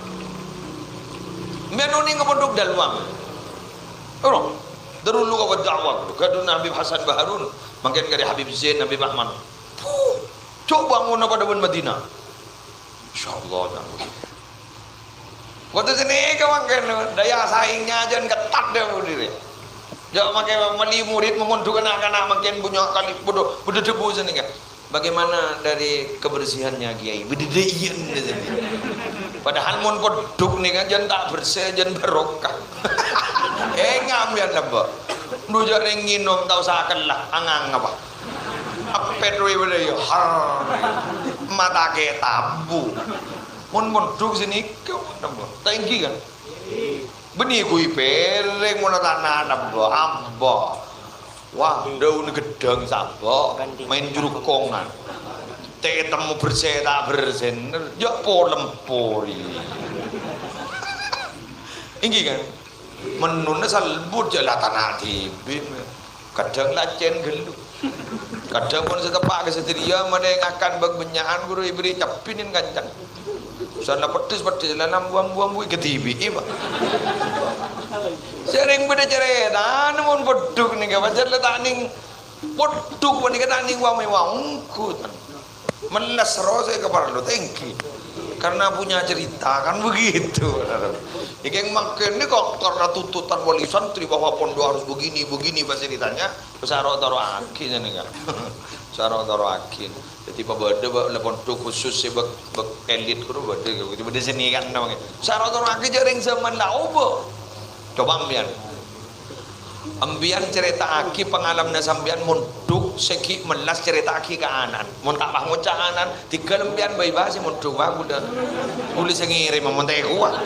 Menoni ngepondok daluang. Orang Darulu kawat dakwah, kadun Habib Hasan Baharun, makin kari Habib Zain, Habib Ahmad. Coba bangun pada Madinah. Insyaallah. Waktu sini ke makin daya saingnya aja ketat deh diri. Jangan makin meli murid mengunduh anak-anak makin punya kali bodoh debu sini kan. Bagaimana dari kebersihannya Kiai? Bededeian sini. Padahal mun poduk nih kan jangan tak bersih jangan barokah. Ngam ya nambah. Lu jarang nginum tahu saken lah angang apa? Apet ruwe ya har. Mata ke tabu. Mun poduk sini kau nambah. Tinggi kan? Benih kui pereng mun tanah nambah ambah. Wah, daun gedang sabo main jurukongan. Temu bersih tak bersih, ya polempori. Inggi kan, menuna salbut je lah tanah tibi. Kadang lacen gelu, kadang pun setepak keseteria mana yang akan berbenyahan guru ibri capinin kancang. Sana petis lah buang ke tibi, iba. Sering beda cerita, namun beduk nih gak baca letak ning beduk nih kata ning wame wangkut. Melas rose kepada lo tengki. Karena punya cerita kan begitu. Yang makin ini kok karena tuntutan wali santri bahwa pondok harus begini ceritanya. Besaro taruh akin nih kan. Besaro taruh akin. Jadi pabada pondok khusus sebab elit kudu bade gitu. Bade seni kan namanya. Besaro taruh akin jaring zaman laubo. Coba ambian cerita aki pengalaman sambian munduk seki melas cerita aki ke anan mun tak bangun cahanan tiga lembian bayi basi munduk aku dah tulis yang ngirim memontek kuat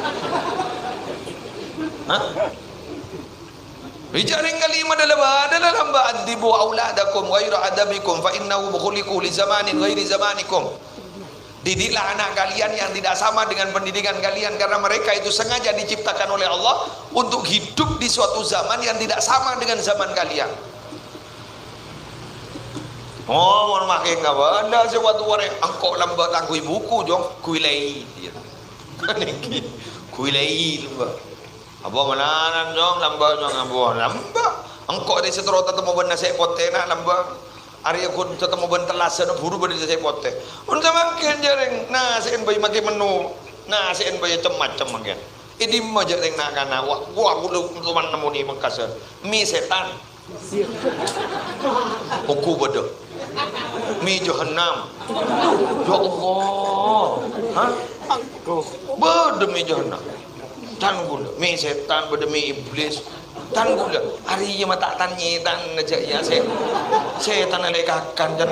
bicaring kalima dalam lamba adibu auladakum ghairu adabikum fa innahu khuliqu li zamanin ghairi zamanikum. Didiklah anak kalian yang tidak sama dengan pendidikan kalian karena mereka itu sengaja diciptakan oleh Allah untuk hidup di suatu zaman yang tidak sama dengan zaman kalian. Oh, mau makin apa? Ada sesuatu orang angkok lambat langkui buku jong kuilai. Kuilai lambat. Apa mananan jong lambat jong apa lambat. Angkok di seterota temu benda saya potena lambat. Arya kun tetemu bentelasa no buru beri saya pote. Untuk makin jaring, nah sen bayi makin menu, nah sen bayi macam makin. Ini mah jaring nak kana, wah bulu teman nemu ni Makassar, mi setan, hukum bodoh, mi jahannam, ya Allah, hah? Bodoh mi jahannam, tan gula, mi setan, bodoh mi iblis. Tan gula hari ini mata tanya tan aja ya setan lekakan dan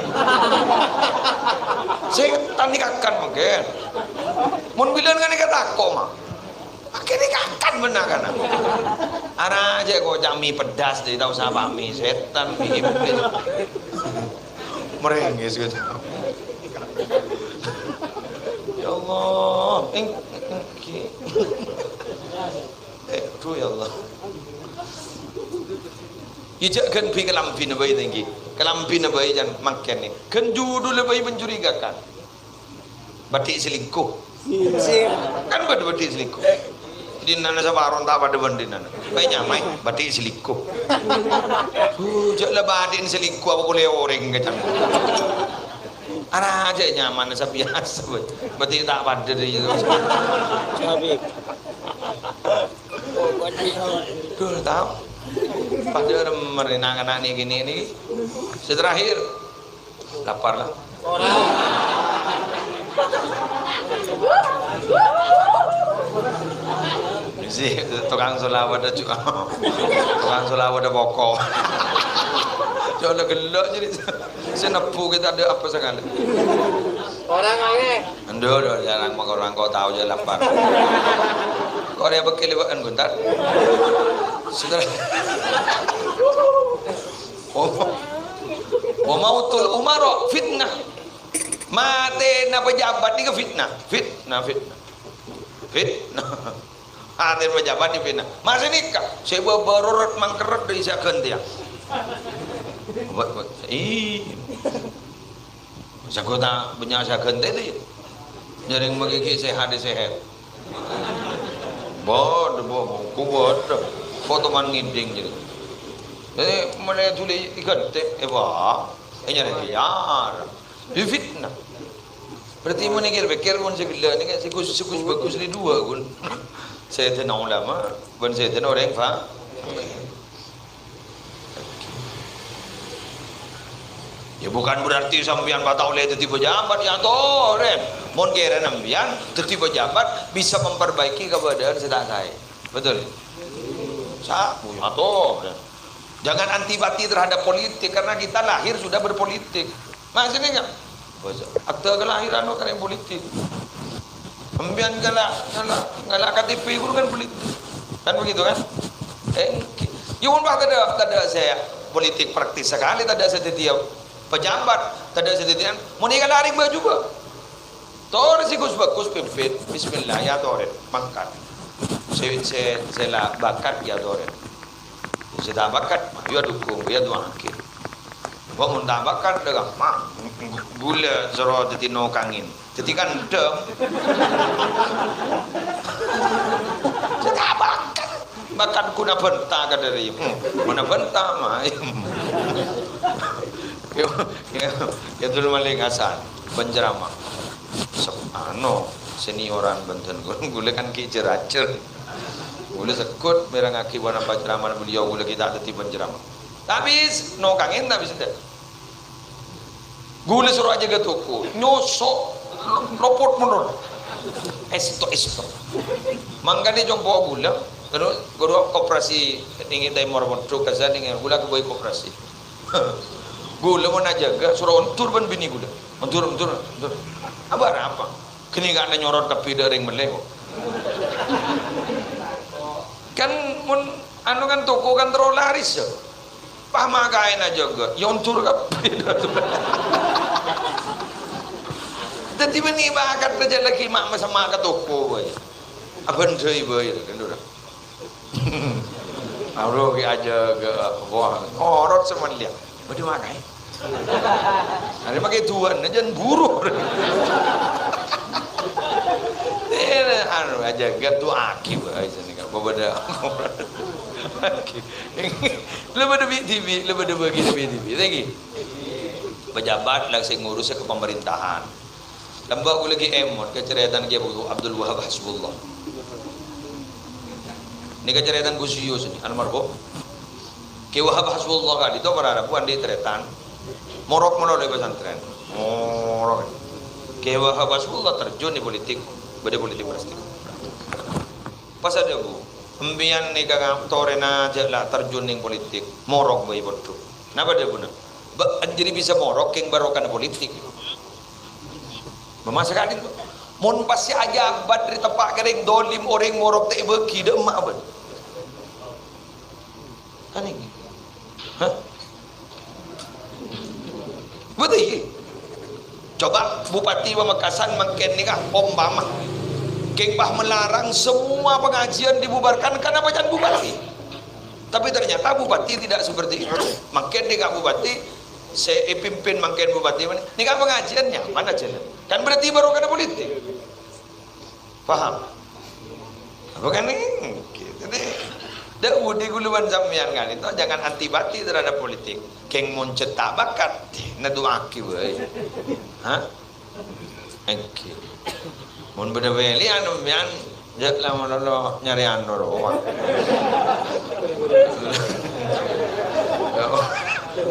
setan dikakan mungkin mun bilang kan kata kok mah akhirnya kakan benar kan ara aja kok jami pedas di tahu sama mi setan mi iblis merengis gitu ya Allah tuh ya Allah ijak kan pi kelampi na bayi tinggi kelampi na bayi jangan makan ni kan judul bayi mencurigakan batik selingkuh kan batik selingkuh di nana sabaron tak pada benda nana bayi nyamai batik selingkuh jaklah batik selingkuh apa boleh orang kacang arah aja nyaman sebiasa batik tak pada dari itu tuh tahu pada merenang anak ni gini ni terakhir lapar lah si tukang sulawat dah juga tukang sulawat dah bokok jangan gelak jadi senepu kita ada apa sekali orang aja aduh jarang makan orang kau tahu je lapar kau dia bekil lebakan bentar saudara wa mautul umara fitnah mati na pejabat ni ke fitnah mati pejabat ni fitnah masih nikah saya baru mangkeret dari saya ganti ya saya kata punya saya ganti tu jaring menggigit sehat bodoh foto man nginding jadi mana tulis ikan teh nyari yar fitnah berarti mana kira pun segala ni kan sikus bagus ni dua kun Sayyidina ulama, bukan Sayyidina orang yang faham. Ya bukan berarti sampean batal oleh tertiba jabat ya toh, Ren. Mon kira nampian tertiba jabat bisa memperbaiki keadaan sedang saya. Betul. Sapu ya toh. Jangan antipati terhadap politik karena kita lahir sudah berpolitik. Maksudnya enggak? Akte kelahiran kan yang politik. Sampean galak KTP itu kan politik. Kan begitu kan? Yun bah tada saya politik praktis sekali, tada setiap pejabat, tada setiap mau nikah lari baju juga. Tor sikus bagus pimpin, Bismillah ya toren, mangkat. Saya bakat ya toren. Saya bakat, dia dukung, dia doakin. Bangun tak bakat dah, mak gula zero tetino kangin. Jadi kan dem. Saya tak bakat. Bakat kuna benta ka dari. Kuna benta mah. Ya dulu maling asal penjerama. Ano senioran Banten gula kan ki jeracer. Gula sekut merang aki wana penjerama beliau gula kita teti penjerama. Tapi no kangin tak bisa. Gula suruh aja ke toko. No sok ropot menurut. Esto. Mangkani jompo gula. Terus guru koperasi tinggi dari Mormonto kazan dengan gula ke boy koperasi. Gula mana jaga suruh ontur ban bini gula. Ontur. Apa? Kini gak ada nyorot tapi dari meleo. Kan mun anu kan toko kan terlalu laris ya. Paham kain aja juga. Yontur kapi. Jadi bini bakat aja lagi mak sama ke toko boy. Abang cuy boy kan udah. Aduh aja ke wah orot semua lihat. Bagaimana makai? Ada pakai tuan aja buruk. Anu aja gatu aki boy sini kan babada. Lebih TV, lebih bagi TV lagi. Pejabat langsung ngurus ke pemerintahan. Lembah aku lagi emot keceritaan dia Abdul Wahab Hasbullah. Ini keceritaan Gus Yus ini almarhum. Ki Wahab Hasbullah kan itu berada puan di tretan. Morok di pesantren. Morok. Ki Wahab Hasbullah terjun di politik, beda politik pasti. Pas ada bu. Embian ni kagak torena jelah terjun ning politik morok bayi bodoh. Napa dia guna? Jadi bisa morok yang barokan politik. Memasak adil. Mon pasti aja abad dari tempat kering dolim orang morok tak beki dah emak abad. Kan ini? Hah? Betul. Coba Bupati Pamekasan makin nikah Ombama. Kengpah melarang semua pengajian dibubarkan karena bacaan bupati. Tapi ternyata bupati tidak seperti itu. Makin nikah bupati, saya pimpin makin bupati nikah pengajiannya mana jalan? Kan berarti baru kena politik. Paham? Bukan ini. Jadi, dah di guluan sampean kan itu jangan antipati terhadap politik. Keng mun cetak bakat, naduaki we. Hah? Oke. Mun beda beli anu mian jak lama lo nyari anu roa.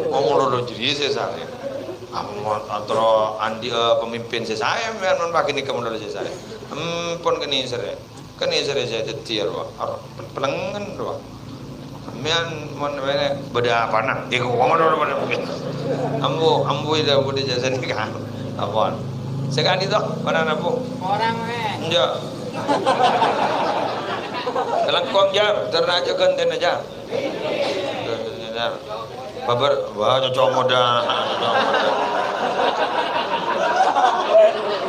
Ngomong lo jadi saya. Amon antara andi pemimpin saya mian mun pakai ni kamu lo saya. Pon kini sere saya tetir wa. Pelengan roa. Mian mun beda panah. Iku ngomong lo beda. Ambu ida budi jasa ni kan. Apaan? Sekali tu, mana napu? Orang Ya. Kelangkong jar, teraja ganten aja. Babar, wah cocok muda.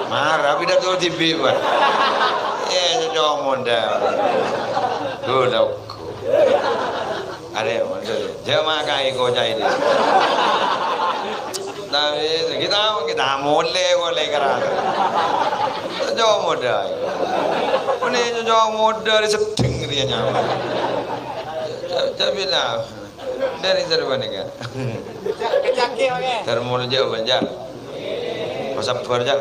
Marah, tidak tahu TV buat. Cocok muda. Gulauku. Ada maksudnya. Jemaah kai kau cai dia. Tapi kita mulai kerana jauh muda ini jauh muda di setting dia nyawa tapi lah dari mana kan kecaki oke termul jauh banjar masa berjar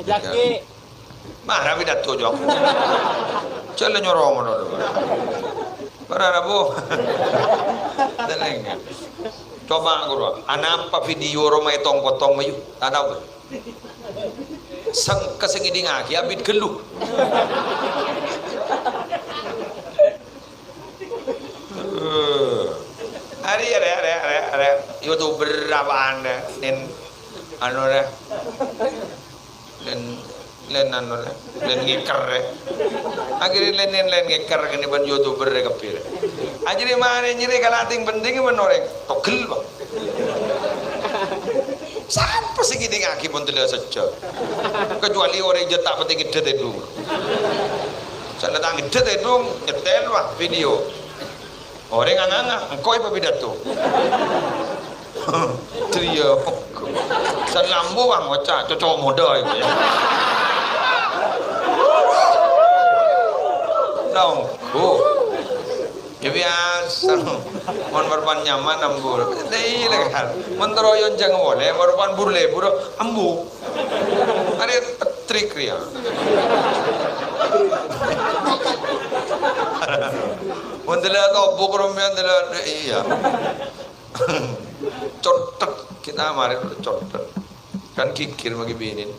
kecaki Marah pidato jo. Cele nyoromo do. Para bu. Tenang. Coba guru, anapa video Roma itong potong mayu, tak tahu. Sang kesengiding aki abid geluh. Ada YouTuber apa anda, nen anu deh, len anu deh, len ngeker deh. Akhirnya len ngeker gini ban YouTuber deh kepir. Aja di mana nyeri kalating penting menoreng, togel bang. Sampai segini ngaki pun tidak saja. Kecuali orang jetak penting gede itu. Saya datang gede itu nyetel wah video. Orang nganga, engkau apa pidato? Trio. Saya lambu bang, wacah cocok muda itu. Nongku. Ya biasa, mon berpan nyaman ambur. Dei legal. Menteroyon jangan boleh, berpan burle buro ambu. Ada trik dia. Mendela kau bukurum mendela iya. Cotet kita mari cotet. Kan kikir bagi binin.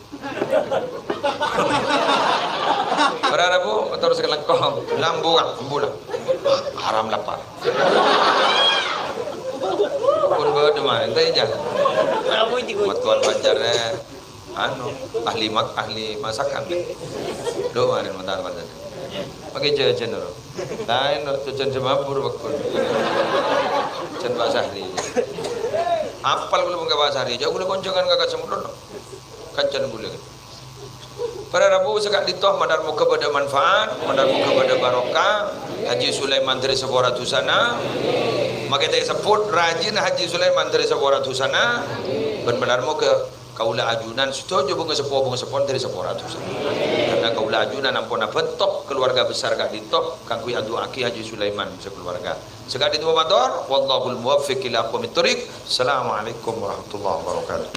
Berada bu, terus kelengkong, lambu kan, ambulah. Haram lapar. Pun berdemai, entah aja. Buat tuan pacarnya, ahli masakan. Doa dan mantan. Pakai jajan dulu. Lain jajan semapur bakul. Jajan bahasa ahli. Apal belum ke bahasa ahli. Jauh boleh koncongan kakak semudon. Kancan boleh. Para Rabu sekak ditoh madar muka pada manfaat, madar muka pada barokah. Haji Sulaiman dari Sabora Tusana. Maka kita sebut rajin Haji Sulaiman dari Sabora Tusana. Benar muka kaula ajunan setuju bunga sepon dari Sabora Tusana. Karena kaula ajunan ampun bentok keluarga besar kak ditoh kangku adu aki Haji Sulaiman sekeluarga. Sekak ditoh madar. Wallahul muwaffiq ila aqwamit thoriq. Assalamualaikum warahmatullahi wabarakatuh.